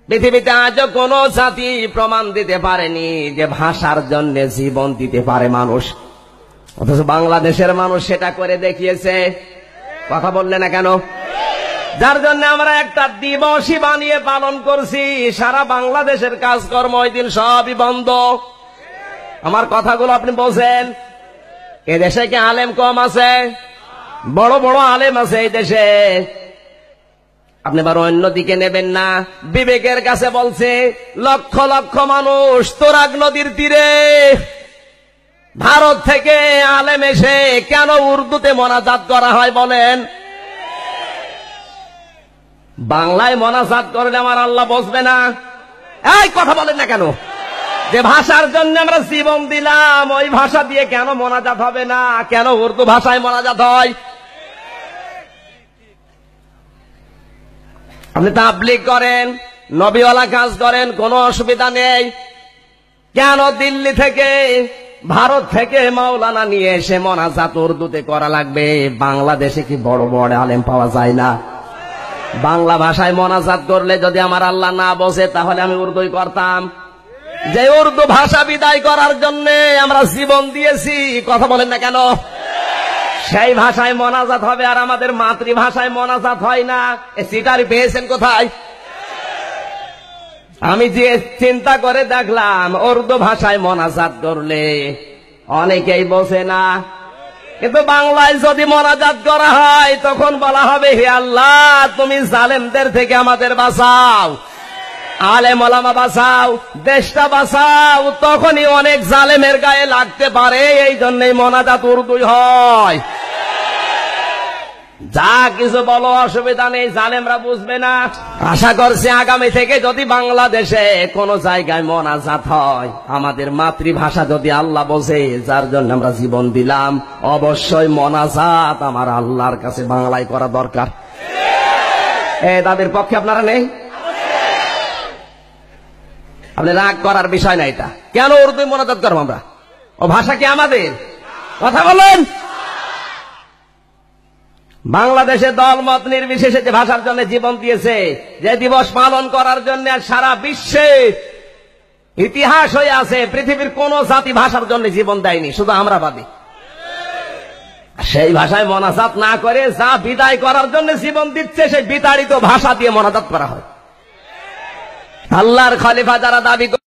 পৃথিবীতে আজও কোন জাতি প্রমাণ দিতে পারেনি যে ভাষার জন্য জীবন দিতে পারে মানুষ, অথচ বাংলাদেশের মানুষ সেটা করে দেখিয়েছে। কথা বললে না কেন? যার জন্য আমরা একটা দিবসই বানিয়ে পালন করছি। সারা বাংলাদেশের কাজকর্ম ওই দিন সবই বন্ধ। আমার কথাগুলো আপনি বোঝেন। এদেশে কি আলেম কম আছে? বড় বড় আলেম আছে এই দেশে। আপনি আবার অন্যদিকে নেবেন না। বিবেকের কাছে বলছে লক্ষ লক্ষ মানুষ তোরাগ নদীর তীরে ভারত থেকে আলেম এসে কেন উর্দুতে মোনাজাত করা হয় বলেন? বাংলায় মোনাজাত করলে আমার আল্লাহ বসবে না? এই কথা বলেন না কেন? যে ভাষার জন্য আমরা জীবন দিলাম, ওই ভাষা দিয়ে কেন মোনাজাত হবে না? কেন উর্দু ভাষায় মোনাজাত হয়? আপনি তাবলীগ করেন, নবীওয়ালা কাজ করেন, কোনো অসুবিধা নেই। কেন দিল্লি থেকে ভারত থেকে মাওলানা নিয়ে এসে মোনাজাত উর্দুতে করা লাগবে? বাংলাদেশে কি বড় বড় আলেম পাওয়া যায় না? বাংলা ভাষায় মোনাজাত করলে যদি আমার আল্লাহ না বসে তাহলে আমি উর্দুই করতাম। যে উর্দু ভাষা বিদায় করার জন্য আমরা জীবন দিয়েছি, কথা বলেন না কেন? সেই ভাষায় মোনাজাত হবে আর আমাদের মাতৃভাষায় মোনাজাত হয় না। এ সিটারি পেয়েছেন কোথায়? আমি যে চিন্তা করে দেখলাম উর্দু ভাষায় মোনাজাত করলে অনেকেই বসে না, কিন্তু বাংলায় যদি মোনাজাত করা হয় তখন বলা হবে হে আল্লাহ তুমি জালেমদের থেকে আমাদের বাঁচাও, আলেম ওলামা বাঁচাও, দেশটা বাঁচাও। তখনই অনেক জালেমের গায়ে লাগতে পারে, এই জন্যই মোনাজাত উর্দুই হয়। যা কিছু বলো অসুবিধা নেই, জালেমরা বুঝবে না। আশা করছি আগামী থেকে যদি বাংলাদেশে কোন জায়গায় মোনাজাত হয়, আমাদের মাতৃভাষা যদি আল্লাহ বোঝে যার জন্য আমরা জীবন দিলাম, অবশ্যই মোনাজাত আমার আল্লাহর কাছে বাংলায় করা দরকার। তাদের পক্ষে আপনারা নেই? আপনি রাগ করার বিষয় না এটা। কেন উর্দু মোনাজাত করবো আমরা? ও ভাষা কি আমাদের? কথা বলেন। বাংলাদেশে দলমত নির্বিশেষে যে ভাষার জন্য জীবন দিয়েছে, যে দিবস পালন করার জন্য সারা বিশ্বে ইতিহাস হয়ে আছে, পৃথিবীর কোন জাতি ভাষার জন্য জীবন দেয়নি, শুধু আমরা বাদী। সেই ভাষায় মোনাজাত না করে যা বিদায় করার জন্য জীবন দিচ্ছে সেই বিতাড়িত ভাষা দিয়ে মোনাজাত করা হয়। আল্লাহর খলিফা যারা দাবি